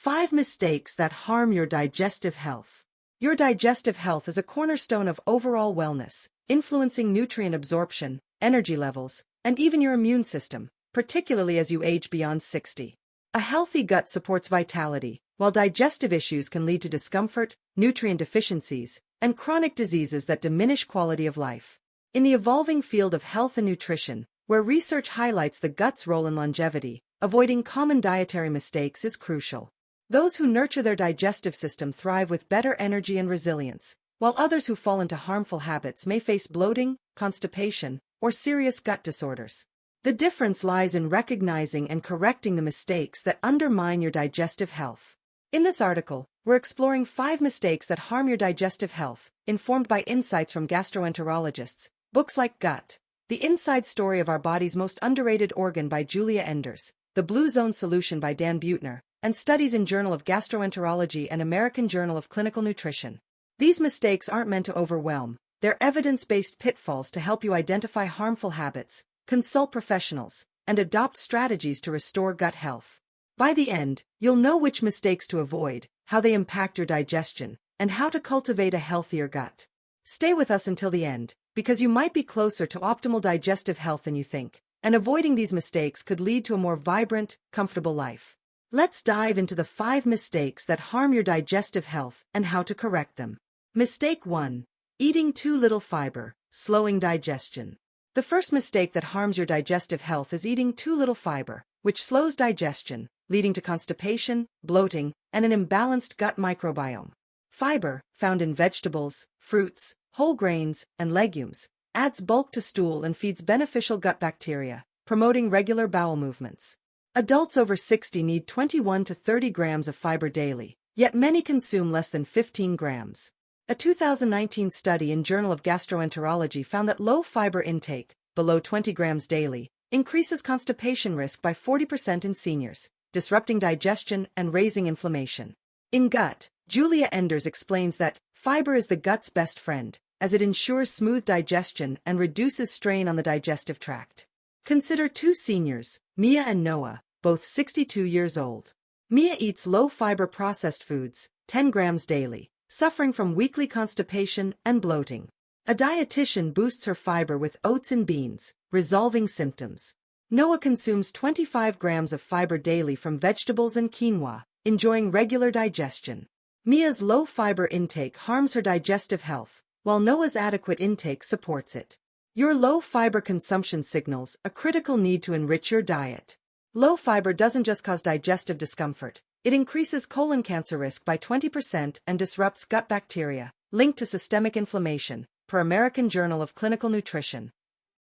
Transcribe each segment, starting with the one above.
5 mistakes that harm your digestive health. Your digestive health is a cornerstone of overall wellness, influencing nutrient absorption, energy levels, and even your immune system, particularly as you age beyond 60. A healthy gut supports vitality, while digestive issues can lead to discomfort, nutrient deficiencies, and chronic diseases that diminish quality of life. In the evolving field of health and nutrition, where research highlights the gut's role in longevity, avoiding common dietary mistakes is crucial. Those who nurture their digestive system thrive with better energy and resilience, while others who fall into harmful habits may face bloating, constipation, or serious gut disorders. The difference lies in recognizing and correcting the mistakes that undermine your digestive health. In this article, we're exploring 5 mistakes that harm your digestive health, informed by insights from gastroenterologists, books like Gut, The Inside Story of Our Body's Most Underrated Organ by Julia Enders, The Blue Zone Solution by Dan Buettner, and studies in Journal of Gastroenterology and American Journal of Clinical Nutrition. These mistakes aren't meant to overwhelm, they're evidence-based pitfalls to help you identify harmful habits, consult professionals, and adopt strategies to restore gut health. By the end, you'll know which mistakes to avoid, how they impact your digestion, and how to cultivate a healthier gut. Stay with us until the end, because you might be closer to optimal digestive health than you think, and avoiding these mistakes could lead to a more vibrant, comfortable life. Let's dive into the 5 mistakes that harm your digestive health and how to correct them. Mistake 1. Eating too little fiber, slowing digestion. The first mistake that harms your digestive health is eating too little fiber, which slows digestion, leading to constipation, bloating, and an imbalanced gut microbiome. Fiber, found in vegetables, fruits, whole grains, and legumes, adds bulk to stool and feeds beneficial gut bacteria, promoting regular bowel movements. Adults over 60 need 21 to 30 grams of fiber daily, yet many consume less than 15 grams. A 2019 study in Journal of Gastroenterology found that low fiber intake, below 20 grams daily, increases constipation risk by 40% in seniors, disrupting digestion and raising inflammation. In Gut, Julia Enders explains that fiber is the gut's best friend, as it ensures smooth digestion and reduces strain on the digestive tract. Consider 2 seniors, Mia and Noah, both 62 years old. Mia eats low-fiber processed foods, 10 grams daily, suffering from weekly constipation and bloating. A dietitian boosts her fiber with oats and beans, resolving symptoms. Noah consumes 25 grams of fiber daily from vegetables and quinoa, enjoying regular digestion. Mia's low-fiber intake harms her digestive health, while Noah's adequate intake supports it. Your low-fiber consumption signals a critical need to enrich your diet. Low fiber doesn't just cause digestive discomfort, it increases colon cancer risk by 20% and disrupts gut bacteria, linked to systemic inflammation, per American Journal of Clinical Nutrition.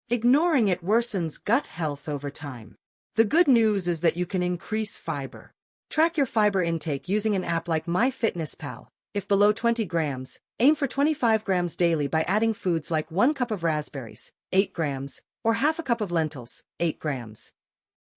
Ignoring it worsens gut health over time. The good news is that you can increase fiber. Track your fiber intake using an app like MyFitnessPal. If below 20 grams, aim for 25 grams daily by adding foods like 1 cup of raspberries, 8 grams, or half a cup of lentils, 8 grams.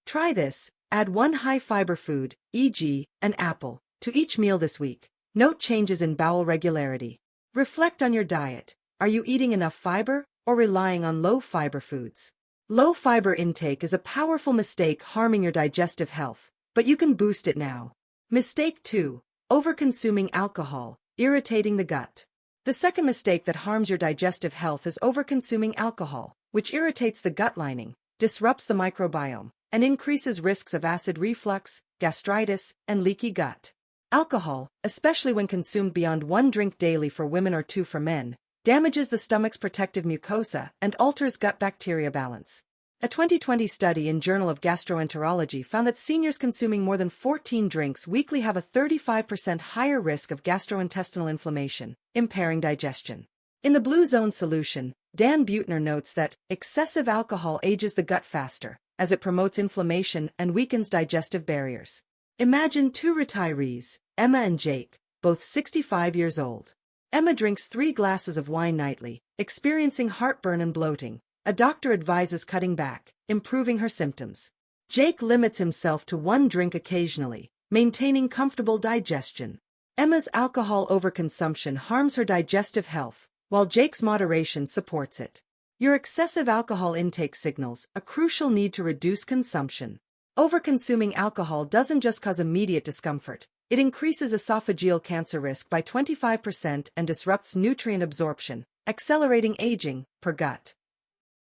Try this, add 1 high-fiber food, e.g., an apple, to each meal this week. Note changes in bowel regularity. Reflect on your diet. Are you eating enough fiber, or relying on low-fiber foods? Low-fiber intake is a powerful mistake harming your digestive health, but you can boost it now. Mistake 2. Overconsuming alcohol, irritating the gut. The second mistake that harms your digestive health is overconsuming alcohol, which irritates the gut lining, disrupts the microbiome, and increases risks of acid reflux, gastritis, and leaky gut. Alcohol, especially when consumed beyond 1 drink daily for women or 2 for men, damages the stomach's protective mucosa and alters gut bacteria balance. A 2020 study in Journal of Gastroenterology found that seniors consuming more than 14 drinks weekly have a 35% higher risk of gastrointestinal inflammation, impairing digestion. In the Blue Zone Solution, Dan Buettner notes that excessive alcohol ages the gut faster, as it promotes inflammation and weakens digestive barriers. Imagine 2 retirees, Emma and Jake, both 65 years old. Emma drinks 3 glasses of wine nightly, experiencing heartburn and bloating. A doctor advises cutting back, improving her symptoms. Jake limits himself to 1 drink occasionally, maintaining comfortable digestion. Emma's alcohol overconsumption harms her digestive health, while Jake's moderation supports it. Your excessive alcohol intake signals a crucial need to reduce consumption. Overconsuming alcohol doesn't just cause immediate discomfort, It increases esophageal cancer risk by 25% and disrupts nutrient absorption, accelerating aging, per gut.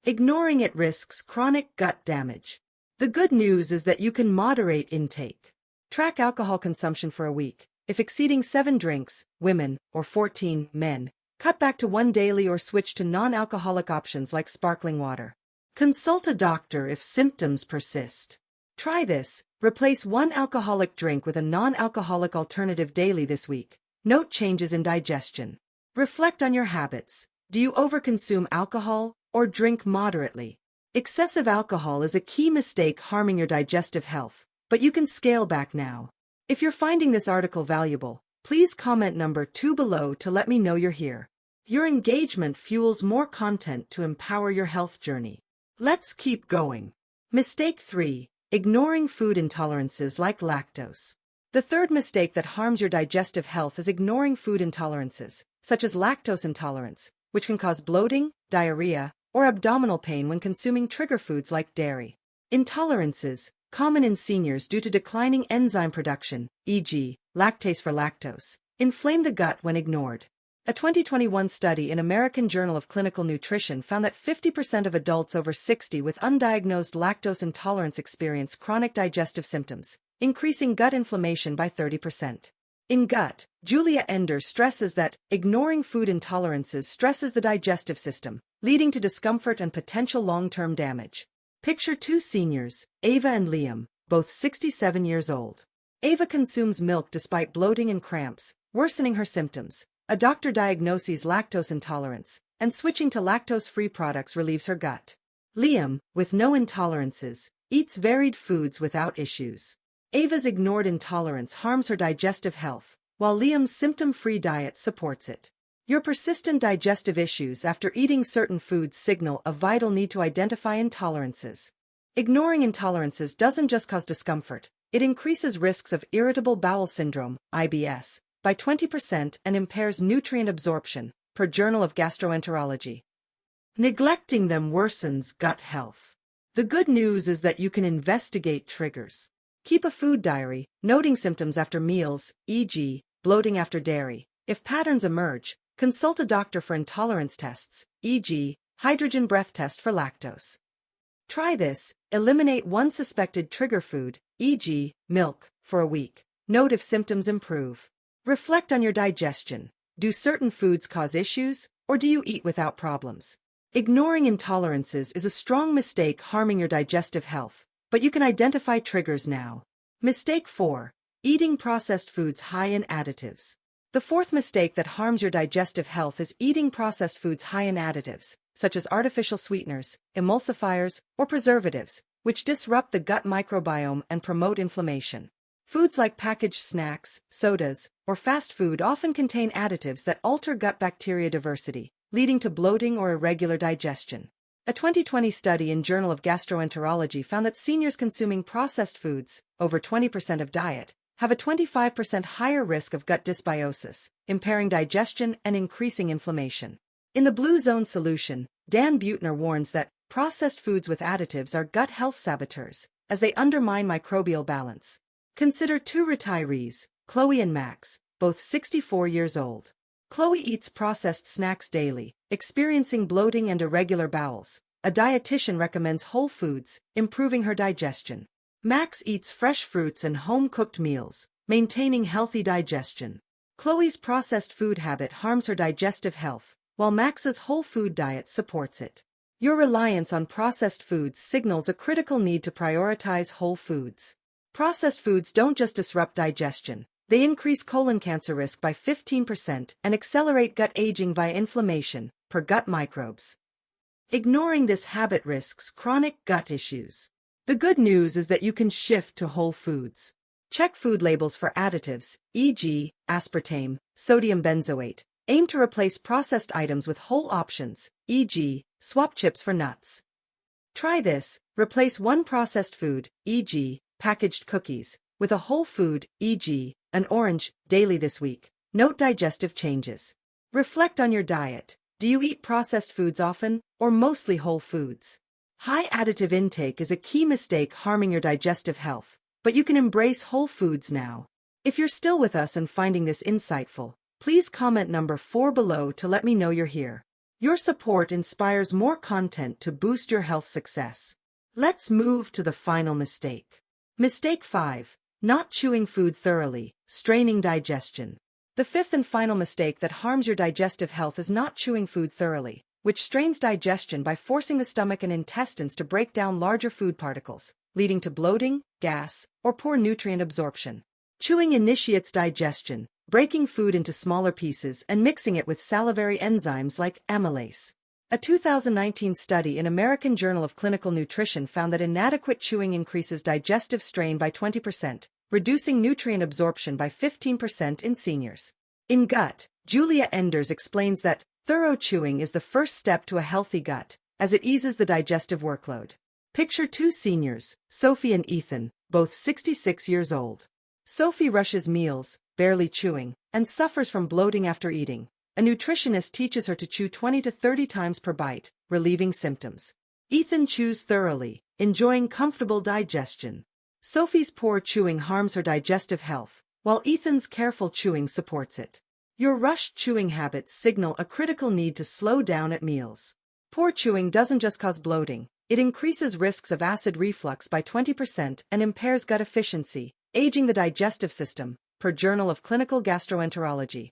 Ignoring it risks chronic gut damage. The good news is that you can moderate intake. Track alcohol consumption for a week. If exceeding 7 drinks, women, or 14, men, cut back to 1 daily or switch to non-alcoholic options like sparkling water. Consult a doctor if symptoms persist. Try this. Replace 1 alcoholic drink with a non-alcoholic alternative daily this week. Note changes in digestion. Reflect on your habits. Do you overconsume alcohol or drink moderately? Excessive alcohol is a key mistake harming your digestive health, but you can scale back now. If you're finding this article valuable, please comment number 2 below to let me know you're here. Your engagement fuels more content to empower your health journey. Let's keep going. Mistake 3. Ignoring food intolerances like lactose. The third mistake that harms your digestive health is ignoring food intolerances, such as lactose intolerance, which can cause bloating, diarrhea, or abdominal pain when consuming trigger foods like dairy. Intolerances, common in seniors due to declining enzyme production, e.g., lactase for lactose, inflame the gut when ignored. A 2021 study in American Journal of Clinical Nutrition found that 50% of adults over 60 with undiagnosed lactose intolerance experience chronic digestive symptoms, increasing gut inflammation by 30%. In Gut, Julia Ender stresses that ignoring food intolerances stresses the digestive system, leading to discomfort and potential long-term damage. Picture 2 seniors, Ava and Liam, both 67 years old. Ava consumes milk despite bloating and cramps, worsening her symptoms. A doctor diagnoses lactose intolerance, and switching to lactose-free products relieves her gut. Liam, with no intolerances, eats varied foods without issues. Ava's ignored intolerance harms her digestive health, while Liam's symptom-free diet supports it. Your persistent digestive issues after eating certain foods signal a vital need to identify intolerances. Ignoring intolerances doesn't just cause discomfort, it increases risks of irritable bowel syndrome, IBS, by 20% and impairs nutrient absorption, per Journal of Gastroenterology. Neglecting them worsens gut health. The good news is that you can investigate triggers. Keep a food diary, noting symptoms after meals, e.g., bloating after dairy. If patterns emerge, consult a doctor for intolerance tests, e.g., hydrogen breath test for lactose. Try this. Eliminate 1 suspected trigger food, e.g., milk, for a week. Note if symptoms improve. Reflect on your digestion. Do certain foods cause issues, or do you eat without problems? Ignoring intolerances is a strong mistake harming your digestive health, but you can identify triggers now. Mistake 4. Eating processed foods high in additives. The fourth mistake that harms your digestive health is eating processed foods high in additives, such as artificial sweeteners, emulsifiers, or preservatives, which disrupt the gut microbiome and promote inflammation. Foods like packaged snacks, sodas, or fast food often contain additives that alter gut bacteria diversity, leading to bloating or irregular digestion. A 2020 study in Journal of Gastroenterology found that seniors consuming processed foods, over 20% of diet, have a 25% higher risk of gut dysbiosis, impairing digestion and increasing inflammation. In the Blue Zone solution, Dan Buettner warns that processed foods with additives are gut health saboteurs, as they undermine microbial balance. Consider 2 retirees, Chloe and Max, both 64 years old. Chloe eats processed snacks daily, experiencing bloating and irregular bowels. A dietitian recommends whole foods, improving her digestion. Max eats fresh fruits and home-cooked meals, maintaining healthy digestion. Chloe's processed food habit harms her digestive health, while Max's whole food diet supports it. Your reliance on processed foods signals a critical need to prioritize whole foods. Processed foods don't just disrupt digestion, they increase colon cancer risk by 15% and accelerate gut aging via inflammation, per Gut Microbes. Ignoring this habit risks chronic gut issues. The good news is that you can shift to whole foods. Check food labels for additives, e.g., aspartame, sodium benzoate. Aim to replace processed items with whole options, e.g., swap chips for nuts. Try this. Replace 1 processed food, e.g., packaged cookies, with a whole food, e.g., an orange, daily this week. Note digestive changes. Reflect on your diet. Do you eat processed foods often, or mostly whole foods? High additive intake is a key mistake harming your digestive health, but you can embrace whole foods now. If you're still with us and finding this insightful, please comment number 4 below to let me know you're here. Your support inspires more content to boost your health success. Let's move to the final mistake. Mistake 5. Not chewing food thoroughly, straining digestion. The fifth and final mistake that harms your digestive health is not chewing food thoroughly, which strains digestion by forcing the stomach and intestines to break down larger food particles, leading to bloating, gas, or poor nutrient absorption. Chewing initiates digestion, breaking food into smaller pieces and mixing it with salivary enzymes like amylase. A 2019 study in American Journal of Clinical Nutrition found that inadequate chewing increases digestive strain by 20%, reducing nutrient absorption by 15% in seniors. In Gut, Julia Enders explains that thorough chewing is the first step to a healthy gut, as it eases the digestive workload. Picture two seniors, Sophie and Ethan, both 66 years old. Sophie rushes meals, barely chewing, and suffers from bloating after eating. A nutritionist teaches her to chew 20 to 30 times per bite, relieving symptoms. Ethan chews thoroughly, enjoying comfortable digestion. Sophie's poor chewing harms her digestive health, while Ethan's careful chewing supports it. Your rushed chewing habits signal a critical need to slow down at meals. Poor chewing doesn't just cause bloating, it increases risks of acid reflux by 20% and impairs gut efficiency, aging the digestive system, per Journal of Clinical Gastroenterology.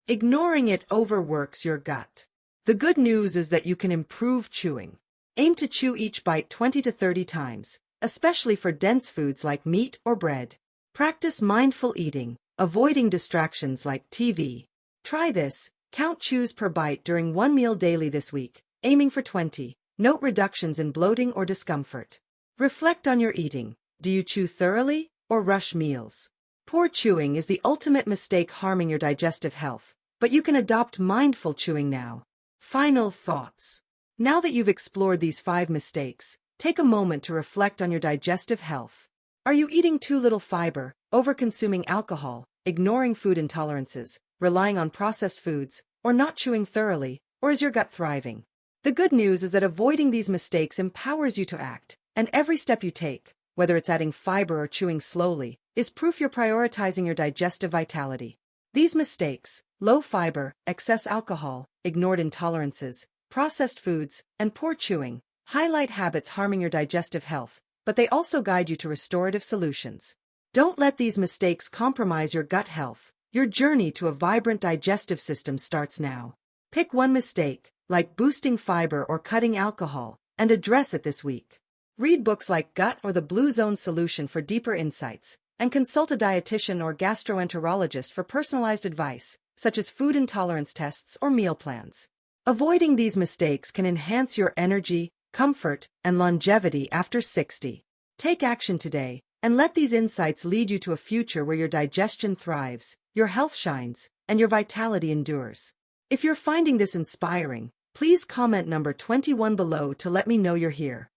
Ignoring it overworks your gut. The good news is that you can improve chewing. Aim to chew each bite 20 to 30 times, especially for dense foods like meat or bread. Practice mindful eating, avoiding distractions like TV. Try this, count chews per bite during one meal daily this week, aiming for 20. Note reductions in bloating or discomfort. Reflect on your eating. Do you chew thoroughly or rush meals? Poor chewing is the ultimate mistake harming your digestive health, but you can adopt mindful chewing now. Final thoughts. Now that you've explored these 5 mistakes, take a moment to reflect on your digestive health. Are you eating too little fiber, overconsuming alcohol, ignoring food intolerances, relying on processed foods, or not chewing thoroughly, or is your gut thriving? The good news is that avoiding these mistakes empowers you to act, and every step you take, whether it's adding fiber or chewing slowly, is proof you're prioritizing your digestive vitality. These mistakes, low fiber, excess alcohol, ignored intolerances, processed foods, and poor chewing, highlight habits harming your digestive health, but they also guide you to restorative solutions. Don't let these mistakes compromise your gut health. Your journey to a vibrant digestive system starts now. Pick one mistake, like boosting fiber or cutting alcohol, and address it this week. Read books like Gut or The Blue Zone Solution for deeper insights, and consult a dietitian or gastroenterologist for personalized advice, such as food intolerance tests or meal plans. Avoiding these mistakes can enhance your energy, comfort, and longevity after 60. Take action today, and let these insights lead you to a future where your digestion thrives, your health shines, and your vitality endures. If you're finding this inspiring, please comment number 21 below to let me know you're here.